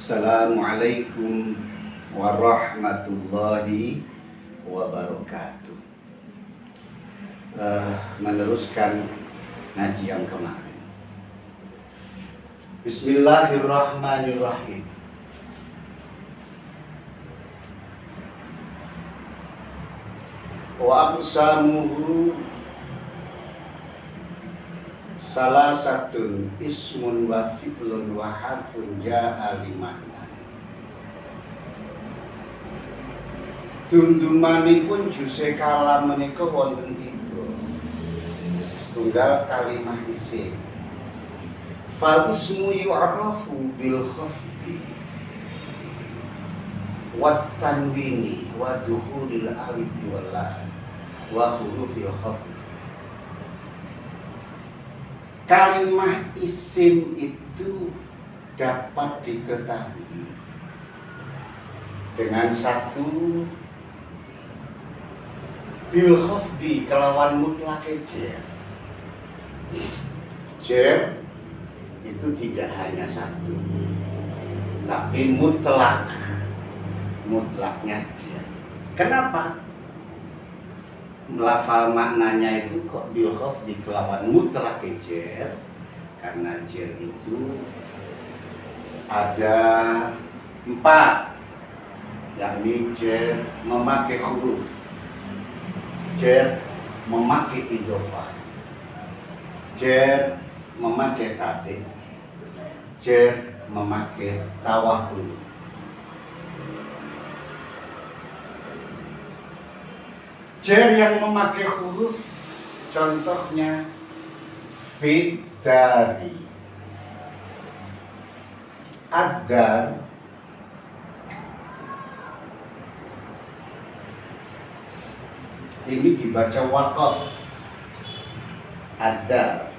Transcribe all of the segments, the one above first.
Assalamualaikum warahmatullahi wabarakatuh. Meneruskan ngaji yang kemarin. Bismillahirrahmanirrahim. Wa aqsamuhu salah satu ismun wa fi'lun wa harfun ja'a limakna. Dundumanipun juse kalam menika wonten tiga. Setunggal kalimah isim. Fal ismu yu'rafu bil khafdi wat tanwini wa dukhulil alif wal lam wa hurufil khafdi. Kalimah isim itu dapat diketahui dengan satu bil khafdi kelawan mutlak jer. Jer itu tidak hanya satu, tapi mutlaknya jer. Kenapa? Melafal maknanya itu kok bil khafdi kelawan mutlak jer, karena jer itu ada 4, yakni jer memakai huruf, jer memakai idhofah, jer memakai tabik, jer memakai tawahul. Jer yang memakai huruf contohnya fidari, adar, ini dibaca waqaf, adar.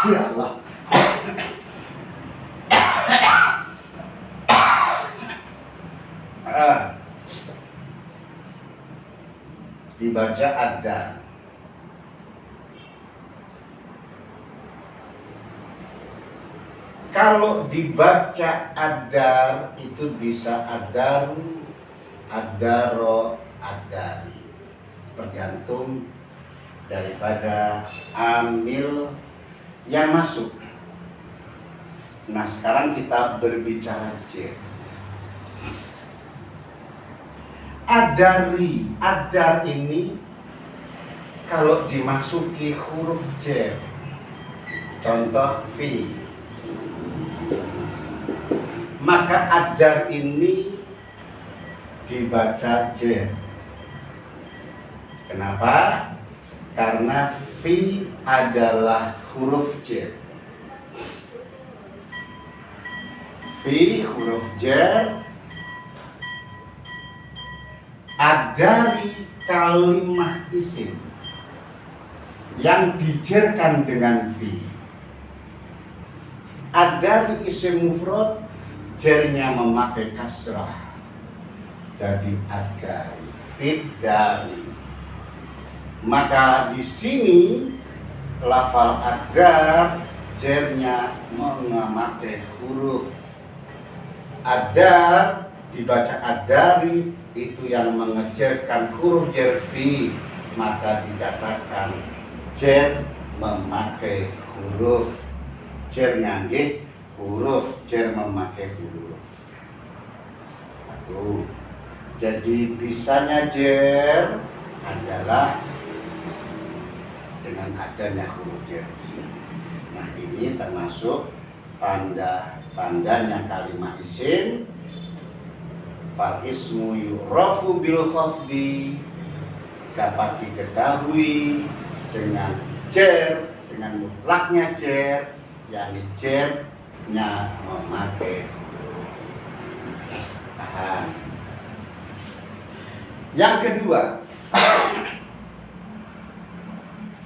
Ya Allah. Dibaca adar. Kalau dibaca adar itu bisa adaru, adaro, adari, tergantung daripada amil yang masuk. Nah, sekarang kita berbicara jer. Adari, adar ini kalau dimasuki huruf jer, contoh fi, maka adar ini dibaca jer. Kenapa? Karena fi adalah huruf jer. Fi huruf jer, adari kalimah isim yang dijerkan dengan fi. Adari isim mufrad, jernya memakai kasrah, jadi adari, fidari. Maka di sini lafal adar jernya memakai huruf. Adar dibaca adari, itu yang mengejerkan huruf jer fi, maka dikatakan jer memakai huruf. Jer ngangge huruf, jer memakai huruf. Tuh. Jadi bisanya jer adalah dengan adanya huruf jer. Nah, ini termasuk tandanya kalimat isim. Fal ismu yu'rafu bil khafdi, dapat diketahui dengan jer, dengan mutlaknya jer, yakni jernya memakai huruf. Paham? Yang kedua,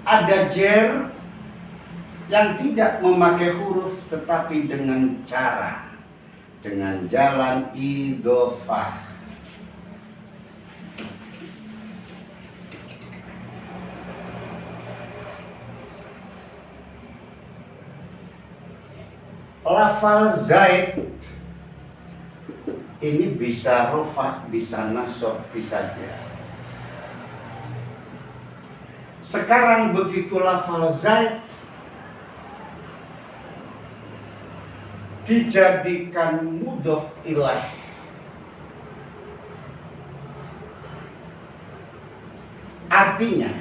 ada jer yang tidak memakai huruf tetapi dengan cara, dengan jalan idhofah. Lafal zaid ini bisa rofa, bisa nasab, bisa jar. Sekarang begitu lafal zaid dijadikan mudhof ilaih, artinya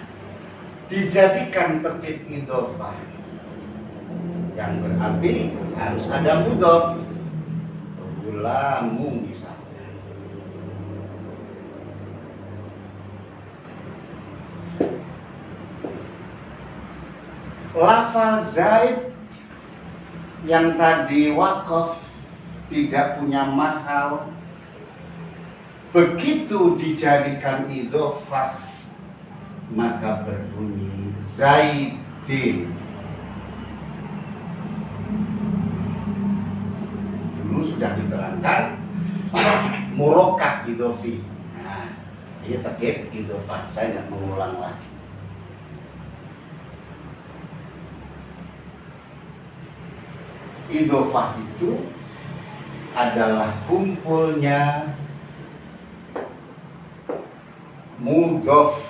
dijadikan tertib idhofah, yang berarti harus ada mudhof. Gulamu misalnya. Lafal zaid yang tadi waqaf tidak punya mahal, begitu dijadikan idhofah maka berbunyi zaidin. Sudah diterangkan murokkab idhofi. Nah, ini tertib idhofah, saya tidak mengulang lagi. Idhofah itu adalah kumpulnya mudhof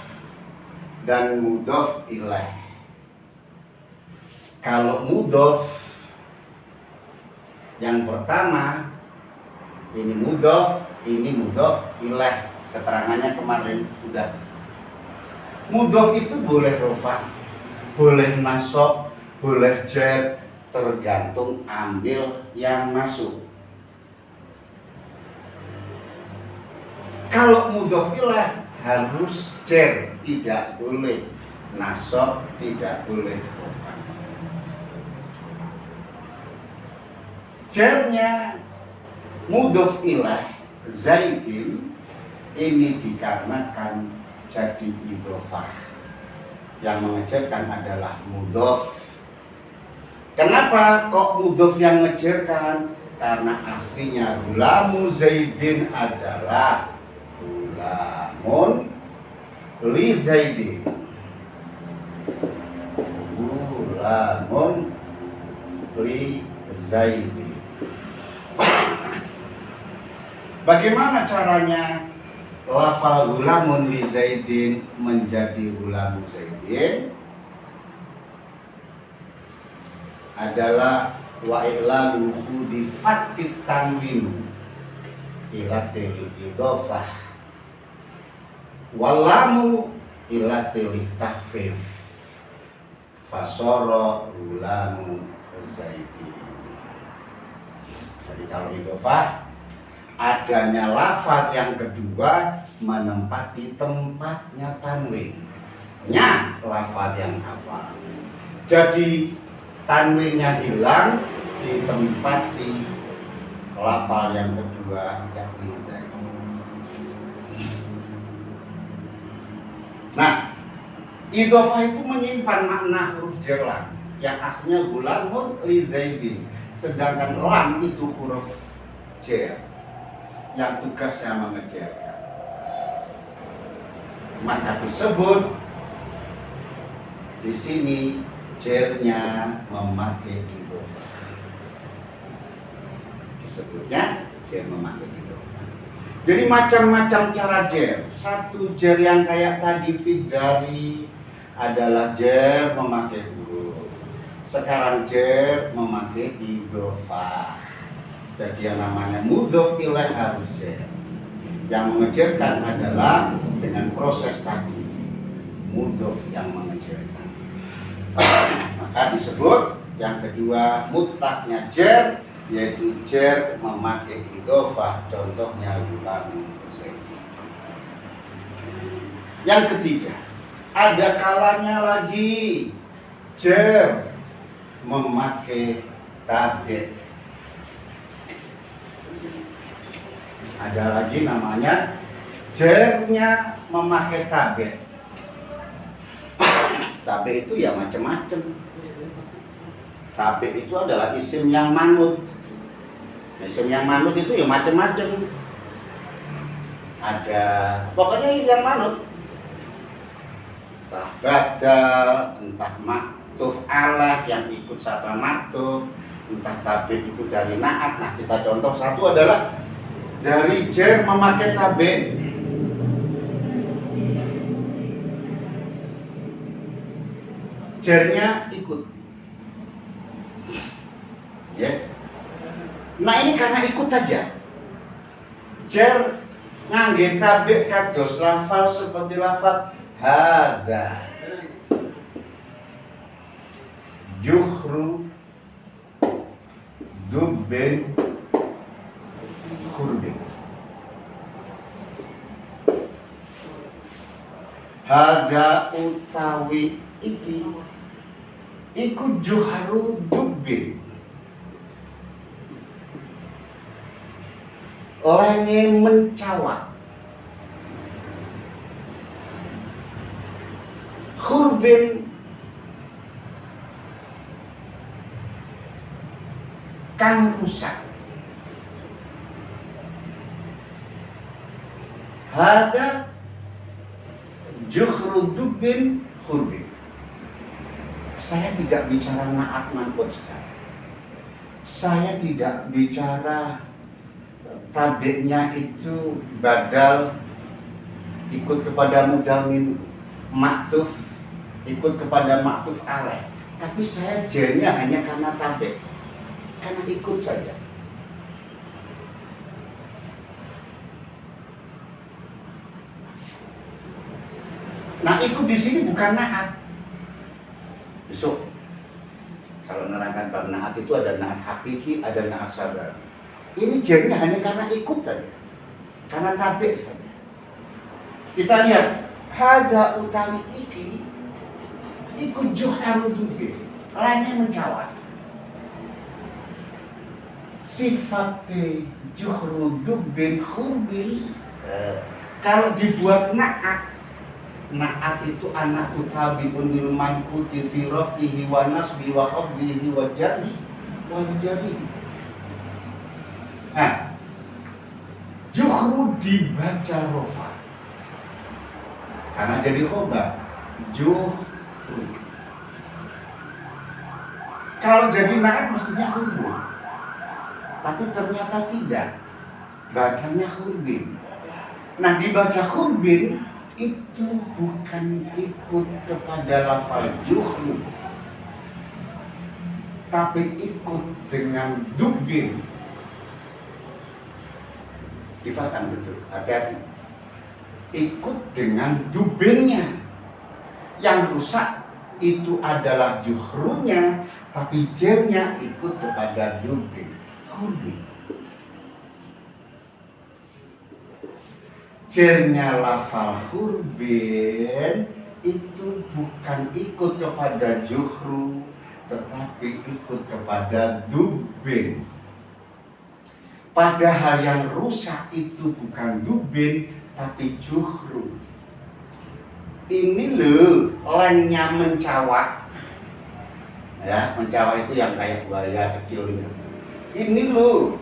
dan mudhof ilaih. Kalau mudhof yang pertama ini mudhof ilaih, keterangannya kemarin sudah. Mudhof itu boleh rofa, boleh nasab, boleh jar, tergantung ambil yang masuk. Kalau mudhof ilaih harus jar, tidak boleh nasab, tidak boleh rofa. Jarnya mudhof ilaih zaidin ini dikarenakan jadi idhofah. Yang mengejarkan adalah mudhof. Kenapa kok mudhof yang mengejarkan? Karena aslinya gulamu zaidin adalah gulamun li zaidin. Gulamun li zaidin. Bagaimana caranya lafal gulamun li zaidin menjadi gulamu zaidin? Adalah wa i'lalu khudi fatit tanwin ila til idhofah walamu ila til tahfif fasara gulamu zaidin. Jadi kalau idhofah adanya lafaz yang kedua menempati tempatnya tanwin. Nya lafaz yang apa? Jadi tanwinnya hilang, ditempati lafaz yang kedua yakni zaidin. Nah, idhofah itu menyimpan makna huruf jar lam yang aslinya gulamun li zaidin, sedangkan lam itu huruf jar yang tugasnya mengejarkan. Maka disebut di sini jarnya memakai idhofah. Disebutnya jar memakai idhofah. Jadi macam-macam cara jar. Satu jar yang kayak tadi fidari adalah jar memakai huruf. Sekarang jar memakai idhofah. Jadi yang namanya mudhof ilaih harus jar. Yang mengejarkan adalah dengan proses tadi, mudhof yang mengejarkan. Maka disebut yang kedua mutlaknya jar, yaitu jar memakai idhofah. Contohnya gulamu zaidin. Yang ketiga, ada kalanya lagi jar memakai tabe'. Ada lagi namanya jarnya memakai tabe'. Tabe' itu ya macam-macam. Tabe' itu adalah isim yang manut. Isim yang manut itu ya macam-macam. Ada pokoknya yang manut. Entah badal, entah maktuf alah yang ikut sama maktuf, entah tabik itu dari naat. Nah, kita contoh satu adalah dari jer memakai tabik. Jernya ikut. Ya. Nah, ini karena ikut aja. Jer ngangge tabik kados lafal seperti lafal hadza juhru dubbin khurbin. Hadza utawi iki iku juhru dubbin, lenge mencawak, khurbin kang rusak. Hadza juhru dubbin khurbin. Saya tidak bicara naat manput sekarang. Saya tidak bicara tabiknya itu badal ikut kepada mudal min maktuf, ikut kepada maktuf alaih. Tapi saya jernya hanya karena tabik, karena ikut saja. Nah, ikut di sini bukan naat. Besok kalau nerangkan bab naat itu ada naat hakiki, ada naat sabar. Ini jernya hanya karena ikut saja, karena tabik saja. Kita lihat hadza utawi iki ikut juharu dubbin, lainnya mencawat. Sifatnya juhru dubbin khurbin. Kalau dibuat naat, naat itu anak tutabiun lil manquti fi raf'ihi wa nasbi wa khafdihi wa jarhi wa jarhi. Nah, juhru dibaca rofa karena jadi khobar juhru. Kalau jadi naat mestinya huruf, tapi ternyata tidak, bacanya khurbin. Nah, dibaca khurbin itu bukan ikut kepada lafal juhru, tapi ikut dengan dubbin. Difaham betul, hati-hati. Ikut dengan dubbinnya. Yang rusak itu adalah juhrunya, tapi jernya ikut kepada dubbin. Khurbin. Jernya lafal khurbin itu bukan ikut kepada juhru, tetapi ikut kepada dubbin. Padahal yang rusak itu bukan dubbin, tapi juhru. Ini loh, lainnya mencawak. Ya, mencawak itu yang kayak buaya kecil ini. Ini loh,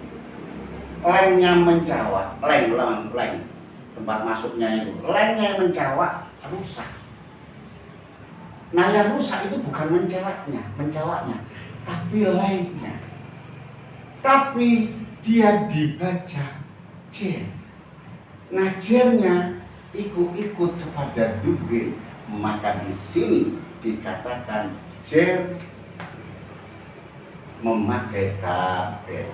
lainnya mencawak, leng. Tempat masuknya itu lainnya yang mencawak rusak. Nah, yang rusak itu bukan mencawaknya, tapi lainnya. Tapi dia dibaca jer. Nah, jernya ikut kepada dubbin, maka di sini dikatakan jer memakai tabik.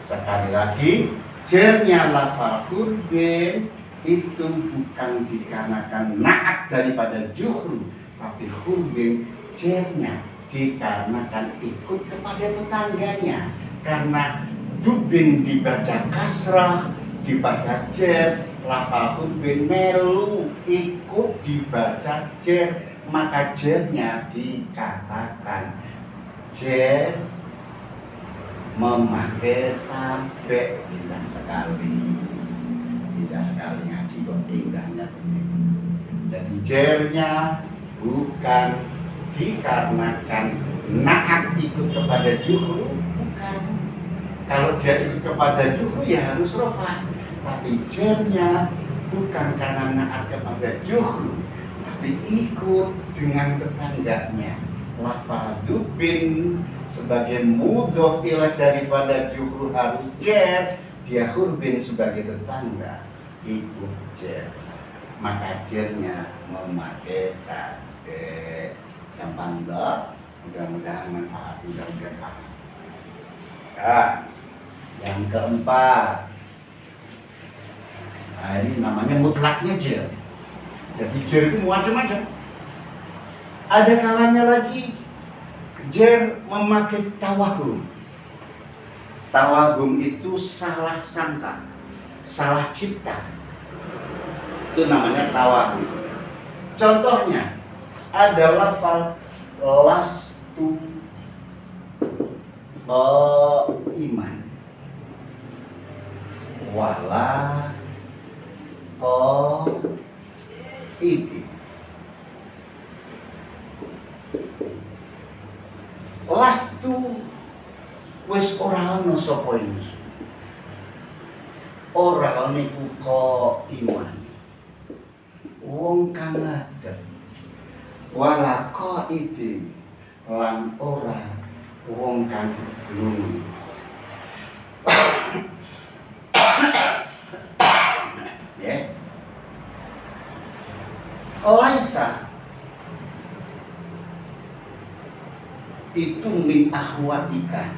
Sekali lagi, jernya lafal khurbin itu bukan dikarenakan naat daripada juhru, tapi khurbin jernya dikarenakan ikut kepada tetangganya. Karena dubbin dibaca kasrah, dibaca jer, lafal khurbin melu ikut dibaca jer, maka jernya dikatakan jer memakai tabik. Indah sekali ngaji kok indahnya begini. Jadi jernya bukan dikarenakan naat ikut kepada juhru, bukan. Kalau dia ikut kepada juhru ya harus rofa. Tapi jernya bukan karena naat kepada juhru, tapi ikut dengan tetangganya, lafal dubin sebagai mudhof ilaih daripada juhru harus jer, dia hurbin sebagai tetangga ikut jer, maka jernya memakai kade. Gampang dong, mudah-mudahan manfaat, mudah-mudahan paham. Nah, yang keempat, nah ini namanya mutlaknya jer. Jadi jer itu macam-macam. Ada kalanya lagi jer memakai tawahum. Tawahum itu salah sangka, salah cipta. Itu namanya tawahum. Contohnya ada lafal lastu iman wala itu. Lastu wis ora ana sapa Yusuf. Ora niku iman. Wong kang ngadeg. Wala qaidin lan ora wong kang lunga. Ya. Laisa itu min ahwatika,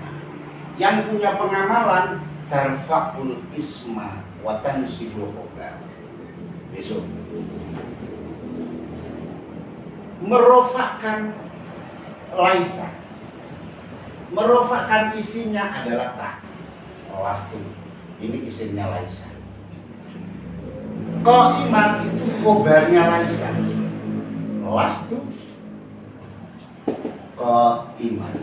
yang punya pengamalan tarfa'ul isma wa tansibu khobar. Besok merofakkan laisa, merofakkan isinya adalah tak. Lastu ini isinya laisa. Iman itu khobarnya laisa. Lastu iman.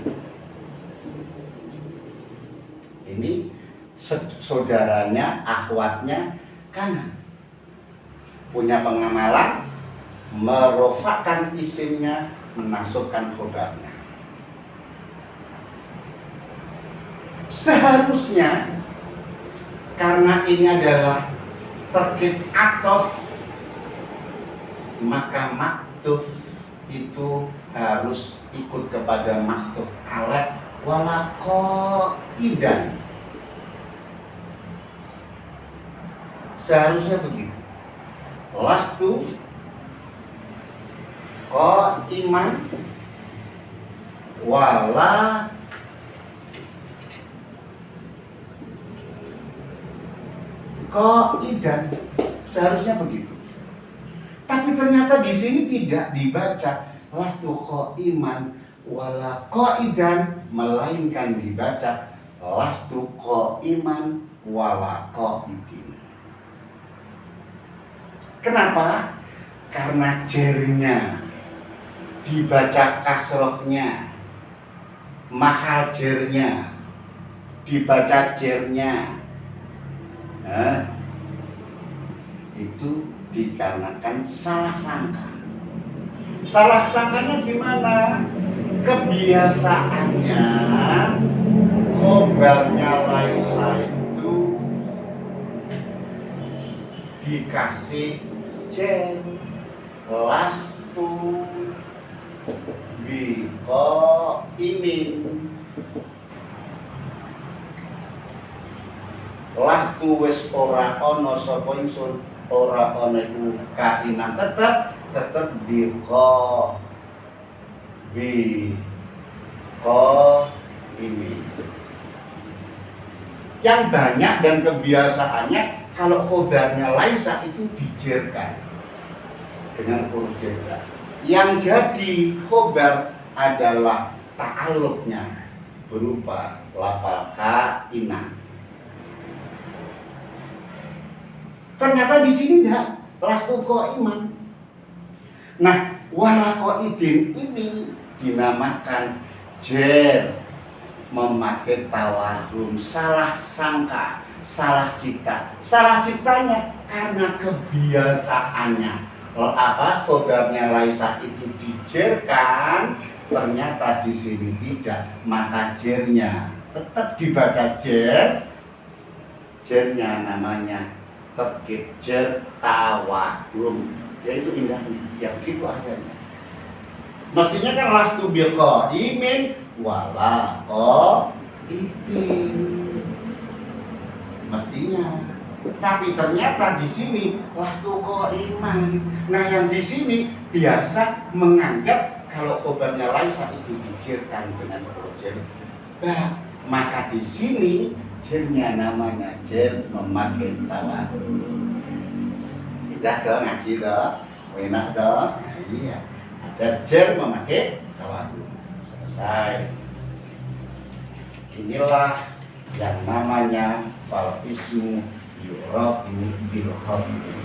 Ini saudaranya, akhwatnya kanan, punya pengamalan, merofakkan isimnya, menasukkan khobarnya. Seharusnya karena ini adalah terkait atof, maka maktuf itu harus ikut kepada maktuf alaih wala qaidan. Seharusnya begitu. Lastu iman wala qaidan, seharusnya begitu. Tapi ternyata di sini tidak dibaca lastu iman wala qaidan, melainkan dibaca lastu iman wala qaidin. Kenapa? Karena jernya dibaca kasrohnya, mahal jernya dibaca jernya. Itu dikarenakan salah sangka. Salah sangkanya gimana? Kebiasaannya khobarnya laisa itu dikasih jer, lastu biqaimin. Lastu wis ora ana sapa ingsun, ora ana iku kainan tetep ini. Yang banyak dan kebiasaannya kalau khobarnya laisa itu dijerkan dengan huruf jer. Yang jadi khobar adalah ta'alluqnya berupa lafal kainan. Ternyata di sini tidak lastu iman. Nah, wala qaidin ini dinamakan jer, memakai tawahum, salah sangka, salah cipta. Salah ciptanya karena kebiasaannya. Khobarnya laisa itu dijerkan, ternyata di sini tidak, maka jernya tetap dibaca jer. Jernya namanya terkait jer tawahum, yaitu indahnya, ya begitu adanya. Mestinya kan lastu biqaimin wala qaimin. Mestinya. Tapi ternyata di sini lastu qaiman. Nah, yang di sini biasa menganggap kalau khobarnya laisa itu dijerkan dengan huruf jer ba. Maka di sini jernya namanya jer memakai tawadhu. Tidak dong ngaji dong, enak dong. Nah, iya, ada jer memakai tawadhu. Selesai. Inilah yang namanya fal ismu yurafu bil khafdi.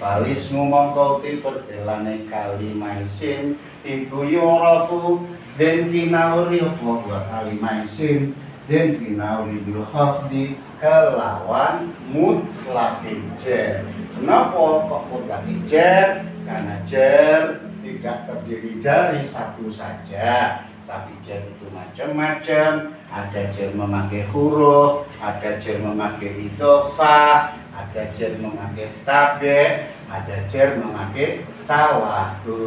Fal ismu mongko pertelane kalimah isim iku yurafu den kinauri apa kalimah isim den kinauri bil khafdi kelawan mutlaqil jar. Kenapa kok mutlaqil jar? Karena jar tidak terdiri dari satu saja, tapi jar itu macam-macam. Ada jar memakai huruf, ada jar memakai idhofah, ada jar memakai tabe, ada jar memakai tawadhu.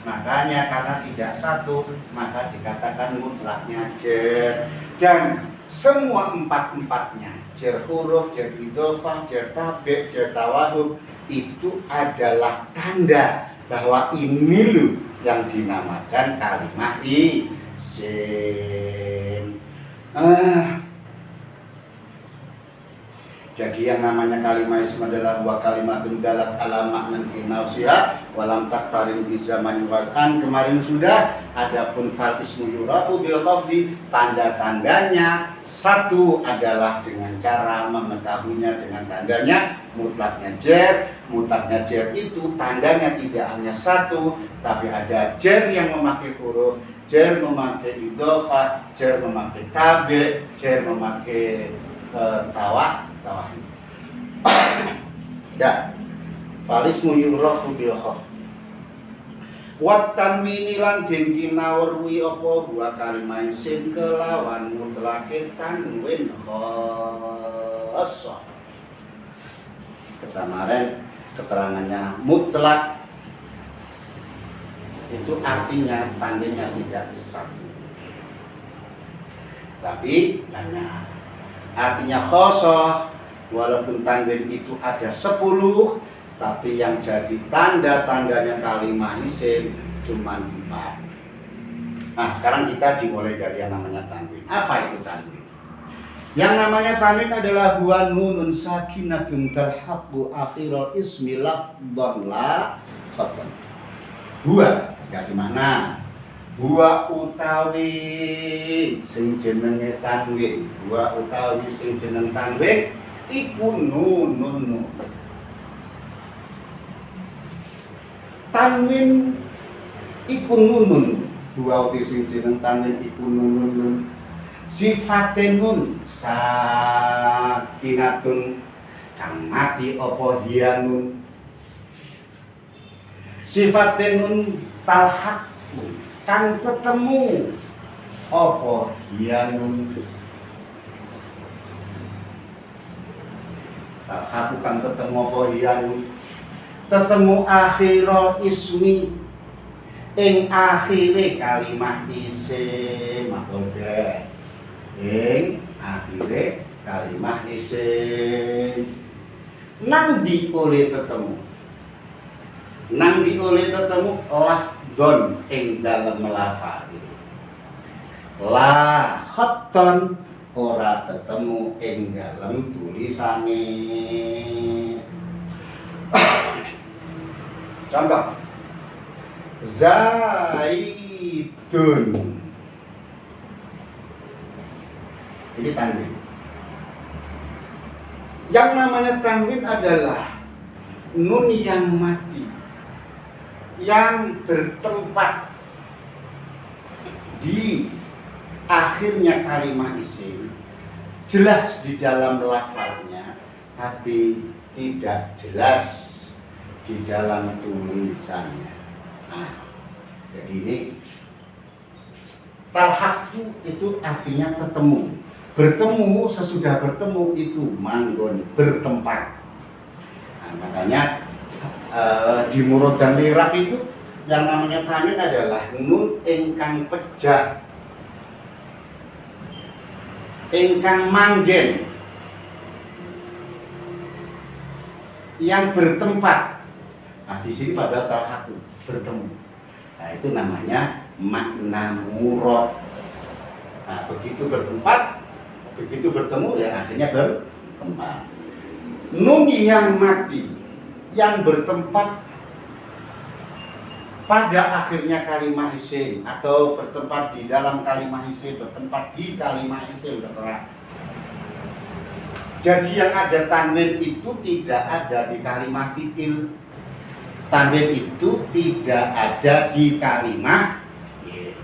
Makanya karena tidak satu, maka dikatakan mutlaknya jar. Dan semua empat-empatnya, jar huruf, jar idhofah, jar tabe, jar tawadhu, itu adalah tanda bahwa ini loh yang dinamakan kalimah isim. Jadi yang namanya kalimah isim adalah dua kalimatun dalat ala maknan fi nafsiha walam taqtarin bi zaman wa'an. Kemarin sudah. Adapun fal ismu yurafu bil khafdi, tanda-tandanya satu adalah dengan cara mengetahuinya dengan tandanya mutlaknya jar. Mutlaknya jar itu tandanya tidak hanya satu, tapi ada jar yang memakai huruf, jar memakai idhofah, jar memakai tabe, jar memakai tawah. Ya, falismu yurafu bil khaf. Wat tanwini lan den kinawruhi apa dua kalimah isim kelawan mutlake tanwin khassa. Kemarin keterangannya mutlak itu artinya tanwinnya tidak satu, tapi banyak. Artinya khosoh, walaupun tanwin itu ada 10, tapi yang jadi tanda-tandanya kalimah isim cuma 4. Nah, sekarang kita dimulai dari yang namanya tanwin. Apa itu tanwin? Yang namanya tanwin adalah huwa nunun sakinatun talhaqu akhiral ismi lafdhan la khatan. Huwa kasih makna. Huwa utawi sing jenenge tanwin. Huwa utawi sing jeneng tanwin iku nunun. Tanwin iku nunun. Huwa utawi sing jeneng tanwin iku nunun. Sifaten nun sakinatun kang mati apa hianun. Sifaten nun talhaq kang ketemu apa hianun. Talhaq kang ketemu apa hianun. Ketemu akhirul ismi ing akhire kalimah isim maksudnya. Ing akhire kalimah isim nang di oleh ketemu lafdon ing dalem lafal la khatton ora ketemu ing dalem tulisane. Contoh Zaidun, ini tanwin. Yang namanya tanwin adalah nun yang mati, yang bertempat di akhirnya kalimah isim, jelas di dalam lafalnya, tapi tidak jelas di dalam tulisannya. Nah, jadi ini talhaqu itu artinya ketemu. Bertemu, sesudah bertemu itu manggon, bertempat. Nah, makanya di murad dan li'rab itu Yang namanya tanwin adalah nun ingkang pejah, ingkang manggen, yang bertempat. Nah, di sini pada talhaku bertemu. Nah, itu namanya makna murad. Nah, begitu bertempat, begitu bertemu, ya akhirnya bertempat. Nun yang mati, yang bertempat pada akhirnya kalimat isim, atau bertempat di dalam kalimat isim, bertempat di kalimat isim, terserah. Jadi yang ada tanwin itu tidak ada di kalimat fi'il. Tanwin itu tidak ada di kalimat fi'il.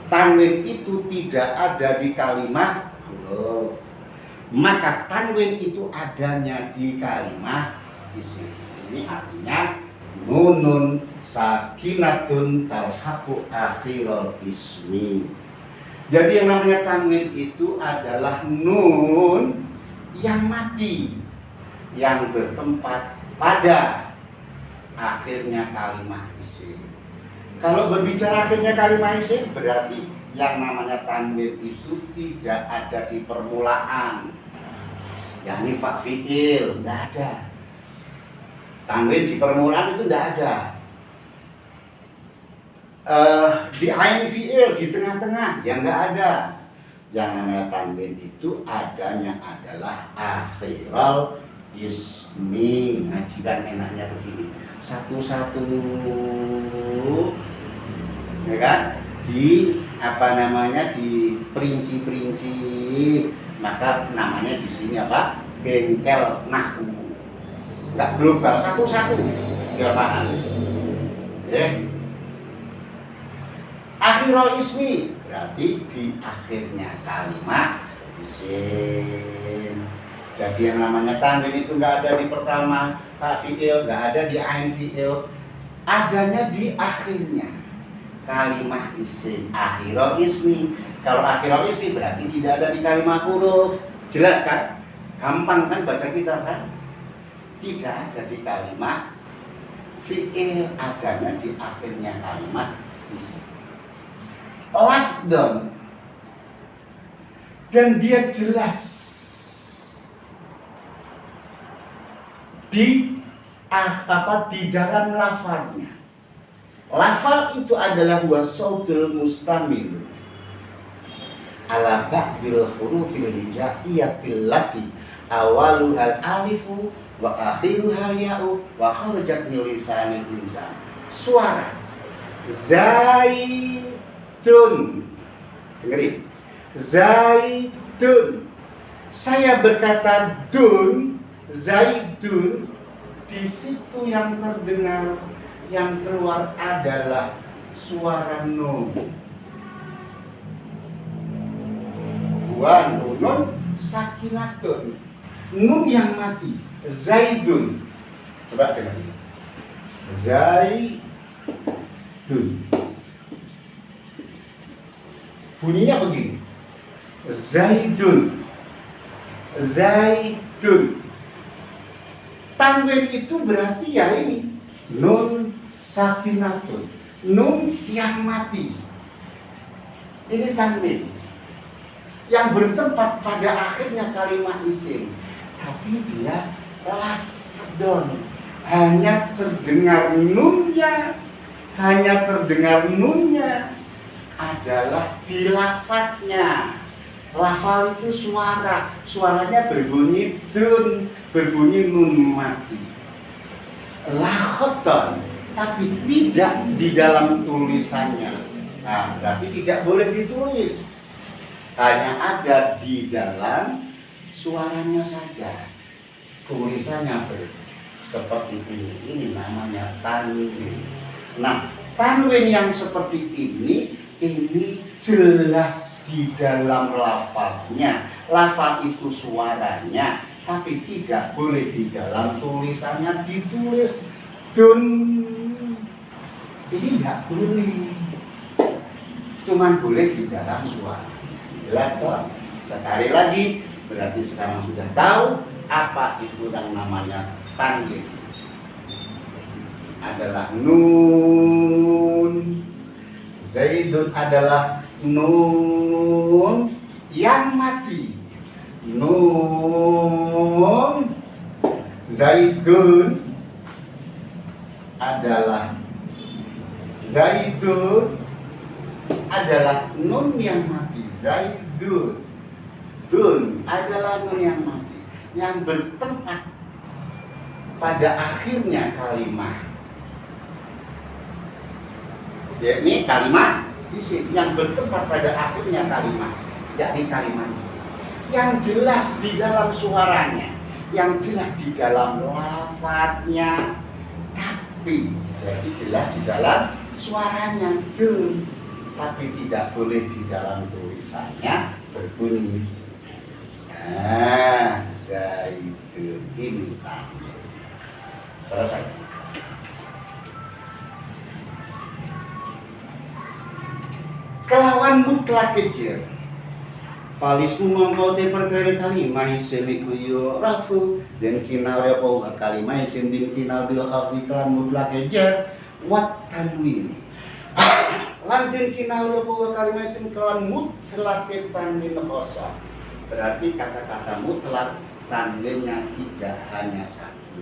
Tanwin itu tidak ada di kalimat huruf. Maka tanwin itu adanya di kalimat isim. Ini artinya nunun sakinatun talhaqu akhirul ismi. Jadi yang namanya tanwin itu adalah nun yang mati, yang bertempat pada akhirnya kalimat isim. Kalau berbicara akhirnya kalimat isim, berarti yang namanya tanwin itu tidak ada di permulaan. Yakni fa fi'il, tidak ada. Tanwin di permulaan itu tidak ada. Di ain fi'il di tengah-tengah, yang enggak ada. Yang namanya tanwin itu adanya adalah akhiral ismi. Ngaji kan enaknya begini, satu-satu, ya kan? Di apa namanya, di perinci-perinci. Maka namanya di sini apa? Bengkel nahwu. Enggak global, satu-satu biar paham. Ya. Akhirul ismi berarti di akhirnya kalimat isim. Jadi yang namanya tanwin itu enggak ada di pertama fa fi'il, enggak ada di ain fi'il, adanya di akhirnya kalimat isim. Akhirul ismi. Kalau akhirul ismi berarti tidak ada di kalimat huruf. Jelas kan? Gampang kan baca kita kan? Tidak ada di kalimat fi'il, adanya di akhirnya kalimat isim. Lafdon, dan dia jelas di di dalam lafalnya. Lafal itu adalah wasautul mustamil ala ba'dil hurufil hijaiyatil lati awaluhal alifu wa akhiruhal ya'u wa kharajat min lisanil insan. Suara zaitun, dengerin, zaitun. Saya berkata dun, zaitun. Di situ yang terdengar, yang keluar adalah suara nun. Wa nunun sakinatun, nun yang mati. Zaidun, coba dengerin, zaidun. Bunyinya begini, zaidun, zaidun. Tanwin itu berarti ya ini nun sakinatun, nun yang mati. Ini tanwin yang bertempat pada akhirnya kalimat isim, tapi dia lafdon, hanya terdengar nunnya, adalah di lafadznya. Lafal itu suara, suaranya berbunyi dun, berbunyi nun mati. Lahoton, tapi tidak di dalam tulisannya. Nah, berarti tidak boleh ditulis, hanya ada di dalam suaranya saja. Tulisannya seperti ini namanya tanwin. Nah, tanwin yang seperti ini jelas di dalam lafalnya. Lafal itu suaranya, tapi tidak boleh di dalam tulisannya ditulis dun. Ini enggak boleh, cuman boleh di dalam suara. Jelas toh? Sekali lagi, berarti sekarang sudah tahu apa itu yang namanya tanwin. adalah nun. Zaidun adalah nun yang mati. Nun. Zaidun adalah nun yang mati. Zaidun. Dun adalah nun yang mati yang bertempat pada akhirnya kalimat. Yakni kalimat isim yang bertempat pada akhirnya kalimat, yakni kalimat isim. Yang jelas di dalam suaranya, yang jelas di dalam lafadznya, tapi jadi jelas di dalam suaranya dun, tapi tidak boleh di dalam tulisannya berbunyi. Nah, Zaidun ini tadi. Selesai. Kelawan mutlak kejer. Falismu mengkau te perkara kalimah isim iku yo rafu dan kinau repo kalimah isim din kinau bil khafdi kan mutlak kejer wat tanwin. Lan din kinau repo kalimah isim kawan mutlak tanwin khosa. Berarti kata-kata mutlak tanwinnya tidak hanya satu.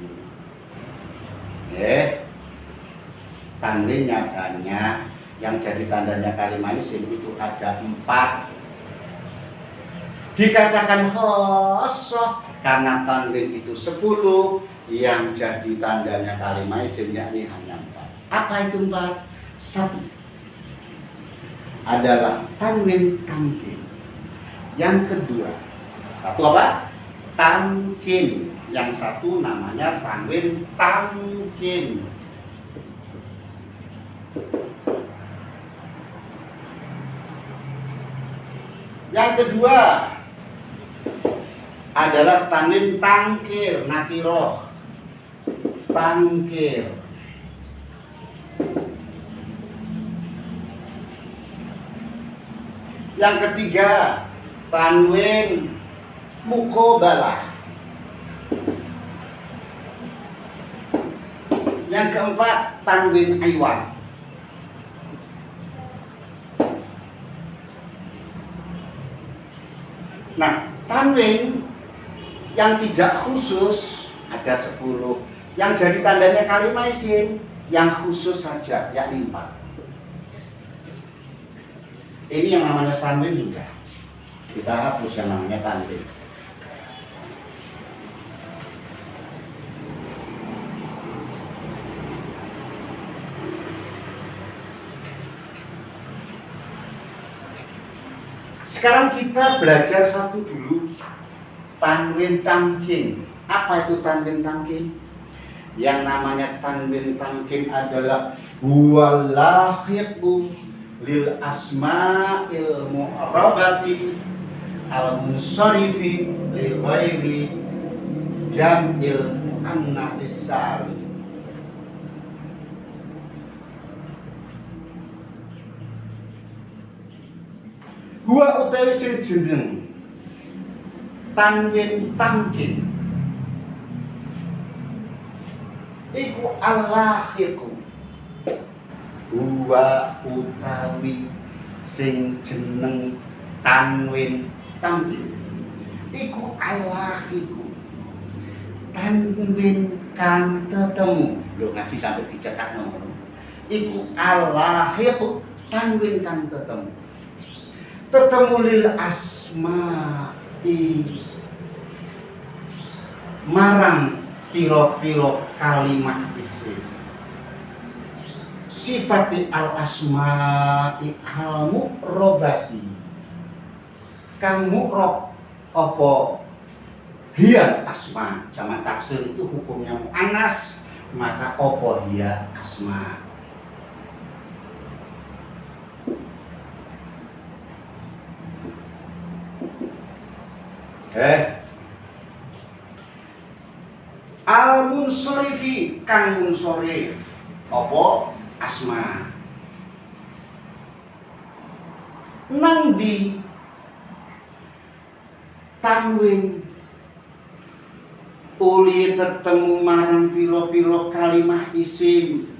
Tanwinnya banyak. Yang jadi tandanya kalimat isim itu ada 4. Dikatakan khosoh karena tanwin itu 10. Yang jadi tandanya kalimat isim yakni hanya 4. Apa itu 4? 1 adalah tanwin tamkin. Yang kedua, satu apa? Tamkin. Yang satu namanya tanwin tamkin. Yang kedua adalah tanwin tangkir, nakiroh. Tangkir. Yang ketiga tanwin mukobalah. Yang keempat tanwin iwan. Nah, tanwin yang tidak khusus ada 10. Yang jadi tandanya kalimat isim yang khusus saja yakni 4. Ini yang namanya tanwin sudah. Kita hapus yang namanya tanwin. Sekarang kita belajar satu dulu. Tanwin tamkin. Apa itu tanwin tamkin? Yang namanya tanwin tamkin adalah huwallahiqu lil asma'il mu'rabati al-munsarifi li ghairi jam'il muannatsis salim. Huwa utawi sing jeneng tanwin tamkin iku allahiqu. Huwa utawi sing jeneng tanwin tamkin iku allahiqu, tanwin kang tetemu. Lho ngaji sampai dicetak nomor. Iku allahiqu, tanwin kang tetemu. Tetemu lil asma'i marang piro-piro kalimat isim. Sifati al asma'i al mu'robati kang mu'rob apa hiya asma. Jamak taksir itu hukumnya mu'annas, maka apa hiya asma. Al-munsorifi kang munsorif apa asma. Nang di tanwin uli tetemu marang piro-piro kalimah isim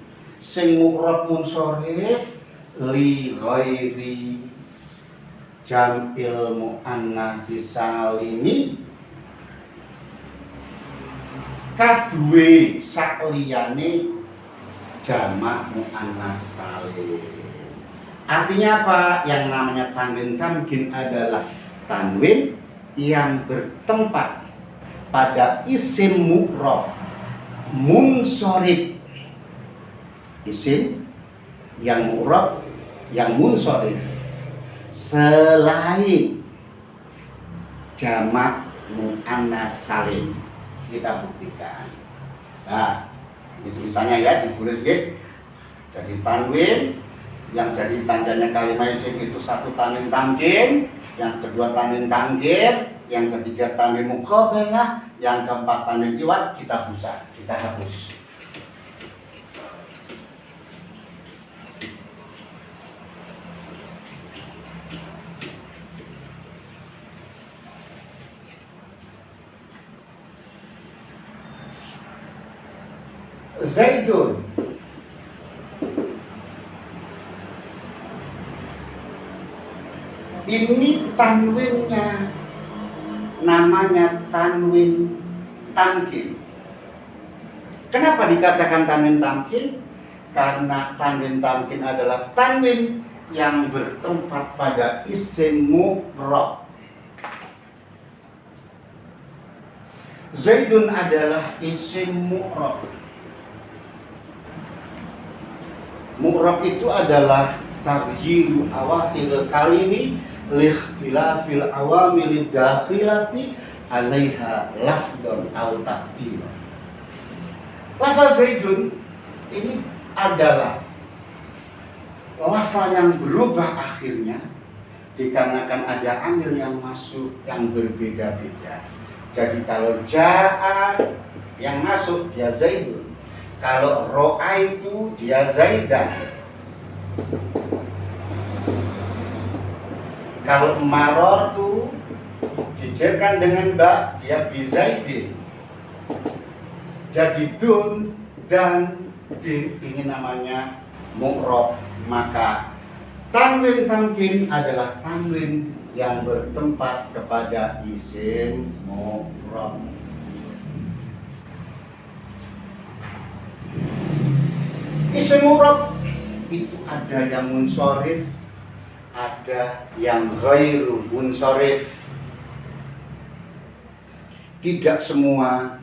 sing mu'rab munsharif li ghairi jam'il muannats salimi kaduwe sakliyane jamak muannats salim. Artinya apa? Yang namanya tanwin tamkin adalah tanwin yang bertempat pada isim mu'rab munsharif. Isim yang mu'rab yang munsharif selain jamak muannats salim. Kita buktikan. Nah, ini tulisannya ya, ditulis gitu. Jadi tanwin yang jadi tandanya kalimat isim itu satu tanwin tamkin, yang kedua tanwin tangkir, yang ketiga tanwin muqabalah, yang keempat tanwin iwad. Kita busa, kita hapus. Zaidun ini tanwinnya namanya tanwin tamkin. Kenapa dikatakan tanwin tamkin? Karena tanwin tamkin adalah tanwin yang bertempat pada isim mu'rab. Zaidun adalah isim mu'rab. Mu'rab itu adalah taghyiru awakhiril kalimi likhtilafil awamil dakhilati alaiha lafdun au taqdir. Lafaz Zaidun ini adalah lafaz yang berubah akhirnya dikarenakan ada amil yang masuk yang berbeda-beda. Jadi kalau jaa yang masuk dia Zaidun, kalau ro'a itu dia Zaidan, kalau maror itu dijerkan dengan ba dia bizaidin. Jadi dun dan din ini namanya mu'rab. Maka tanwin tamkin adalah tanwin yang bertempat kepada isim mu'rab. Isim mu'rab itu ada yang munsharif, ada yang ghairu munsharif. Tidak semua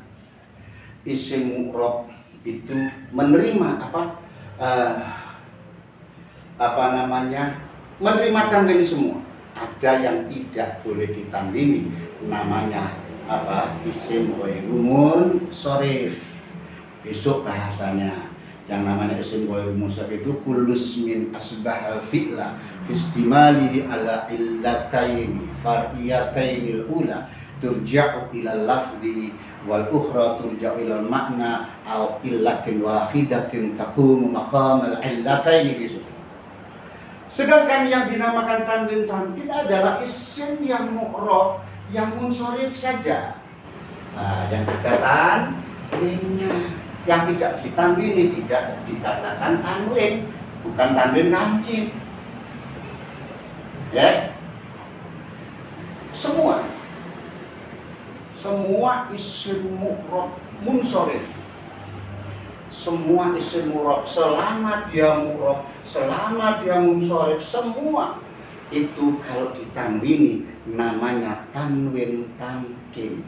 isim mu'rab itu menerima menerima tanwin semua. Ada yang tidak boleh ditanwini, namanya isim ghairu munsharif. Besok bahasanya. Yang namanya isim ghairu munsharif itu kullus min asbahal fi'la fi istimalihi ala illataini far'iyatainil ula turja'u ila lafzi wal ukhra turja'u ila makna aw illatin wahidatin taqumu maqamal illataini bisu. Sedangkan yang dinamakan tanwin tamkin adalah isim yang mu'rab yang munsharif saja. Nah, yang berkaitan tanwinnya. Yang tidak ditanwini tidak dikatakan tanwin, bukan tanwin tamkin. Ya, semua isim mu'rab munsharif, semua isim mu'rab selama dia mu'rab, selama dia munsharif, semua itu kalau ditanwini namanya tanwin tamkin.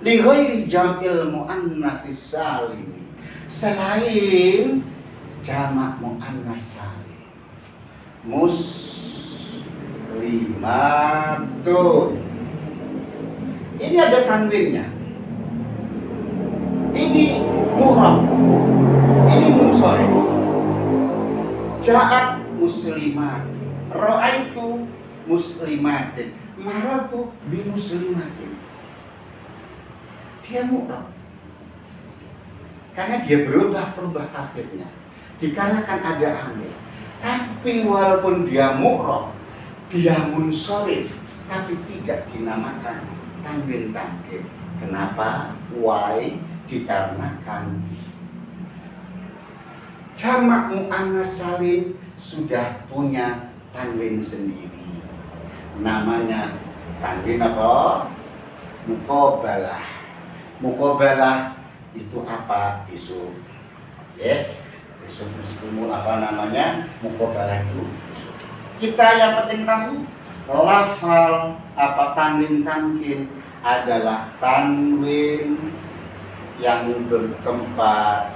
Li ghairi jam'il muannats salim, selain jamak muannats salim. Muslimatun ini ada tanwinnya, ini mu'rab, ini munsharif. Ja'at muslimatin, ra'aitu muslimatin, marartu bi muslimatin. Dia mu'rab karena dia berubah akhirnya dikarenakan ada amil. Tapi walaupun dia mu'rab, dia munsharif, tapi tidak dinamakan tanwin tamkin. Kenapa? Why? Dikarenakan Jamak muannas salim sudah punya tanwin sendiri. Namanya tanwin apa? Muqabalah. Muqabalah itu apa? Besok. Ya. Besok apa namanya? Muqabalah itu. Kita yang penting tahu lafal apa tanwin tamkin adalah tanwin yang bertempat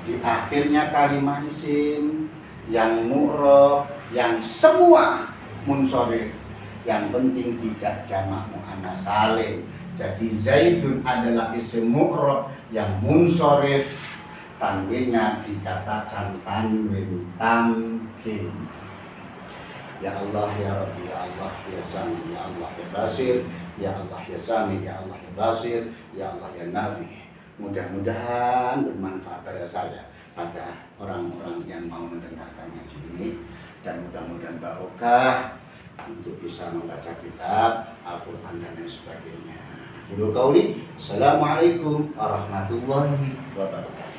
di akhirnya kalimat isim, yang mu'rab, yang semua munsharif. Yang penting tidak jamak muannas salim. Jadi Zaidun adalah isim mu'rab yang munsharif, tanwinnya dikatakan tanwin tamkin. Ya Allah ya Rabbi, ya Allah ya Sami, ya Allah ya Basir, ya Allah ya Sami, ya Allah ya Basir, ya Allah ya Nafi. Mudah-mudahan bermanfaat pada saya, pada orang-orang yang mau mendengarkan ngaji ini, dan mudah-mudahan barokah untuk bisa membaca kitab Al-Quran dan lain sebagainya. Assalamualaikum warahmatullahi wabarakatuh.